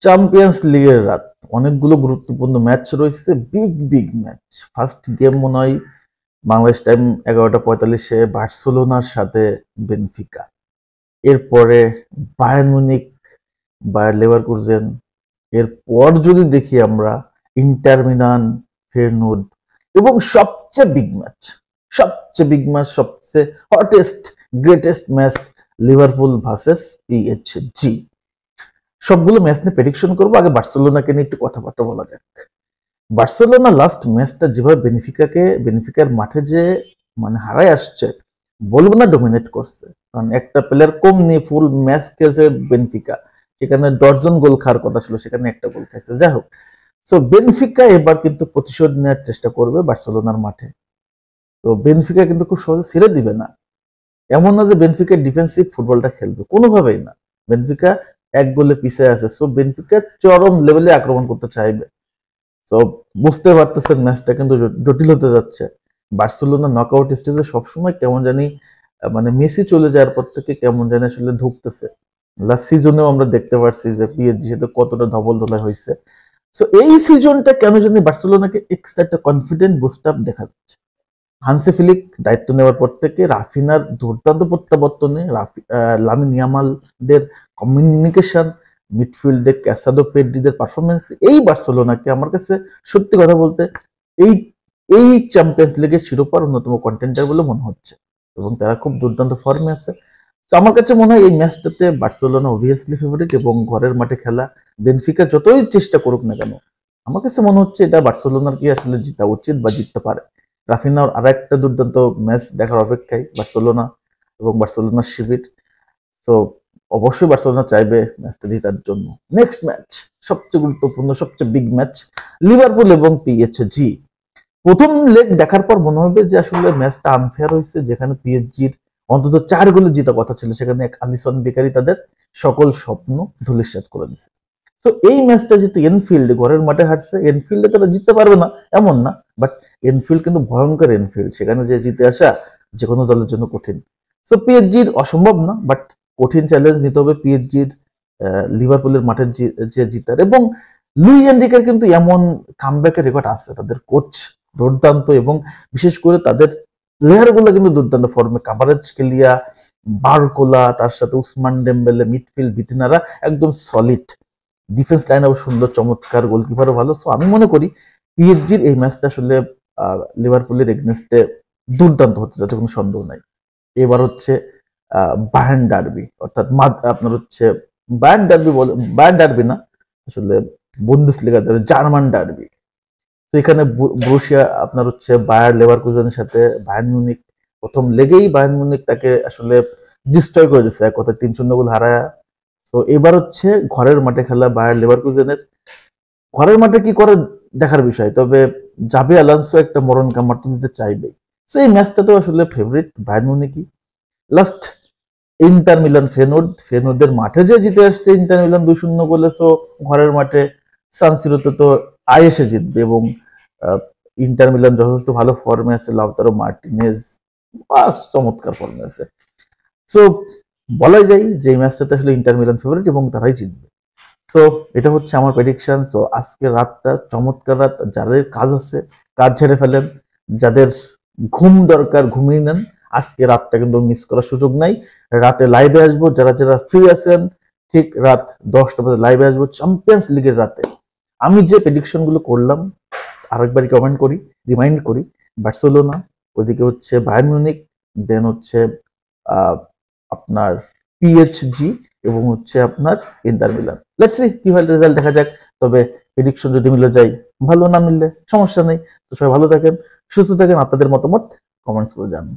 Champions লিগের রাত, অনেকগুলো গুরুত্বপূর্ণ ম্যাচ রয়েছে, big big match. First game মনে হয় বাংলাদেশ টাইম 11:45-এ বার্সেলোনার সাথে বেনফিকা। এরপরে বায়ার্ন মিউনিখ, বায়ার লেভারকুজেন। এরপর যদি দেখি আমরা ইন্টার মিলান, ফেয়েনর্ড এবং সবচেয়ে বিগ ম্যাচ, সবচেয়ে hottest greatest match Liverpool versus PSG. সবগুলো ম্যাচ নিয়ে প্রেডিকশন করবো। আগে বার্সেলোনাকে নিয়ে একটু কথাবার্তা বলা যাক। বার্সেলোনা লাস্ট ম্যাচটা যেভাবে বেনিফিকার মাঠে যে মানে হারায় আসছে, বলবো না ডোমিনেট করছে, কারণ একটা প্লেয়ার কম নিয়ে ফুল ম্যাচ খেলছে বেনফিকা। সেখানে 10 জন গোল খাওয়ার কথা ছিল, সেখানে একটা গোল খাইছে। যাই হোক, সো বেনফিকা এবার কিন্তু প্রতিশোধ নেওয়ার চেষ্টা করবে বার্সেলোনার মাঠে। তো বেনফিকা কিন্তু খুব সহজে ছেড়ে দিবে না। এমন না যে বেনফিকা ডিফেন্সিভ ফুটবলটা খেলবে, কোনোভাবেই না। বেনফিকা এক গোলে পিছিয়ে আছে, সো বেনফিকা চরম লেভেলে আক্রমণ করতে চাইবে। তো বুঝতে পারতেছেন ম্যাচটা কিন্তু জটিল হতে যাচ্ছে। বার্সেলোনা নকআউট স্টেজে সবসময় কেমন জানি মানে মেসি চলে যাওয়ার পর থেকে কেমন জানি আসলে ঢুকতেছে। লাস্ট সিজনেও আমরা দেখতে পারছি যে পিএসজি সাথে কতটা ধবল ধোলাই হয়েছে। সো এই সিজনটা কেন জানি বার্সেলোনাকে এক্সট্রা একটা কনফিডেন্ট বুস্ট আপ দেখা যাচ্ছে। হানসি ফ্লিক দায়িত্ব নেওয়ার পর থেকে রাফিনার দুর্দান্ত প্রত্যাবর্তনে, লামিন ইয়ামালদের কমিউনিকেশন, মিডফিল্ডে ক্যাসাদো পেড্রিদের পারফরমেন্স, এই বার্সেলোনাকে আমার কাছে সত্যি কথা বলতে এই এই চ্যাম্পিয়ন্স লিগের শিরোপার অন্যতম কন্টেন্ডার বলে মনে হচ্ছে, এবং তারা খুব দুর্দান্ত ফর্মে আছে। তো আমার কাছে মনে হয় এই ম্যাচটাতে বার্সেলোনা অবভিয়াসলি ফেভারিট, এবং ঘরের মাঠে খেলা। বেনফিকা যতই চেষ্টা করুক না কেন, আমার কাছে মনে হচ্ছে এটা বার্সেলোনার কি আসলে জিতা উচিত বা জিততে পারে। রাফিনার আর একটা দুর্দান্ত ম্যাচ দেখার অপেক্ষায় বার্সেলোনা এবং বার্সেলোনার শিবির। তো অবশ্যই বার্সেলোনা চাইবে ম্যাচটা জেতার জন্য। নেক্সট ম্যাচ সবচেয়ে গুরুত্বপূর্ণ, সবচেয়ে বিগ ম্যাচ, লিভারপুল এবং পিএসজি। প্রথম লেগ দেখার পর মনে হবে যে আসলে ম্যাচটা আনফেয়ার হয়েছে, যেখানে পিএসজির অন্তত 4 গোলে জিতা কথা ছিল, সেখানে এক আলিসন বেকারি তাদের সকল স্বপ্ন ধূলিসাৎ করে দিচ্ছে। তো এই ম্যাচটা যেহেতু এনফিল্ড, ঘরের মাঠে হারছে, এনফিল্ডে তারা জিততে পারবে না এমন না, বাট এনফিল্ড কিন্তু ভয়ঙ্কর এনফিল্ড, সেখানে যে জিতে আসা যে কোনো দলের জন্য কঠিন। সো পিএসজির অসম্ভব না, বাট কঠিন চ্যালেঞ্জ নিতে হবে পিএসজির লিভারপুলের মাঠে যে জিতার। এবং লুই এনরিকের কিন্তু এমন কামব্যাকের রেকর্ড আছে, তাদের কোচ দুর্দান্ত, এবং বিশেষ করে তাদের প্লেয়ার গুলো কিন্তু দুর্দান্ত ফর্মে। কাভারেজ কেলিয়া, বারকোলা, তার সাথে উসমান ডেম্বেলে, মিডফিল্ড ভিটিনারা একদম সলিড। ডিফেন্স লাইন আবার সুন্দর, চমৎকার, গোলকিপারও ভালো। সো আমি মনে করি পিএসজির এই ম্যাচটা আসলে লিভারপুলের এগনেস্টে দুর্দান্ত হতে যাচ্ছে, কোনো সন্দেহ নাই। এবার হচ্ছে বায়ার্ন ডার্বি, অর্থাৎ আপনার হচ্ছে বায়ার্ন ডার্বি না, আসলে বুন্দেসলিগা জার্মান ডার্বি। তো এখানে বরুসিয়া আপনার হচ্ছে বায়ার লেভারকুজেনের সাথে বায়ার্ন মিউনিখ। প্রথম লেগেই বায়ার্ন মিউনিখ তাকে আসলে ডিস্ট্রয় করে দিচ্ছে, এক কথা 3-0 গোল হারায়। তো এবার হচ্ছে ঘরের মাঠে খেলা বায়ার লেভারকুজেনের। ঘরের মাঠে কি করে দেখার বিষয়, তবে জাবি আলোনসো একটা মরণ কামড় দিতে চাইবে। তো এই ম্যাচটা তো আসলে ফেভারিট বায়ার্ন মিউনিখই। লাস্ট ইন্টার মিলান ফেনোর্ডের মাঠে যে জিতে আসছে ইন্টার মিলান 2-0 গোলে। সো ঘরের মাঠে সানসিরোতে তো আয়েসে জিতবে, এবং ইন্টার মিলান যথেষ্ট ভালো ফর্মে আছে, লাউতারো মার্টিনেজ চমৎকার ফর্মে আছে। সো বলাই যায় যে এই ম্যাচটাতে আসলে ইন্টার মিলান ফেভারিট এবং তারাই জিতবে। সো এটা হচ্ছে আমার প্রেডিকশন। সো আজকে রাতটা চমৎকার রাত, যাদের কাজ আছে কাজ ছেড়ে ফেলেন, যাদের ঘুম দরকার ঘুমিয়ে নেন। আজকে রাতটা কিন্তু মিস করার সুযোগ নাই। রাতে লাইভে আসবো, যারা যারা ফ্রি আছেন ঠিক রাত 10টা বাজে লাইভে আসবো চ্যাম্পিয়ন্স লিগের রাতে। আমি যে প্রেডিকশন গুলো করলাম আরেকবার কমেন্ট করি, রিমাইন্ড করি, বার্সেলোনা, ওইদিকে হচ্ছে বায়ার্ন মিউনিখ, দেন হচ্ছে আপনার পিএসজি, এবং হচ্ছে আপনার ইন্টার মিলান। লেটস সি কি হয়, রেজাল্ট দেখা যাক। তবে প্রেডিকশন যদি মিলে যায় ভালো, না মিললে সমস্যা নেই। তো সবাই ভালো থাকেন, সুস্থ থাকেন, আপনাদের মতামত কমেন্টস করে জানান।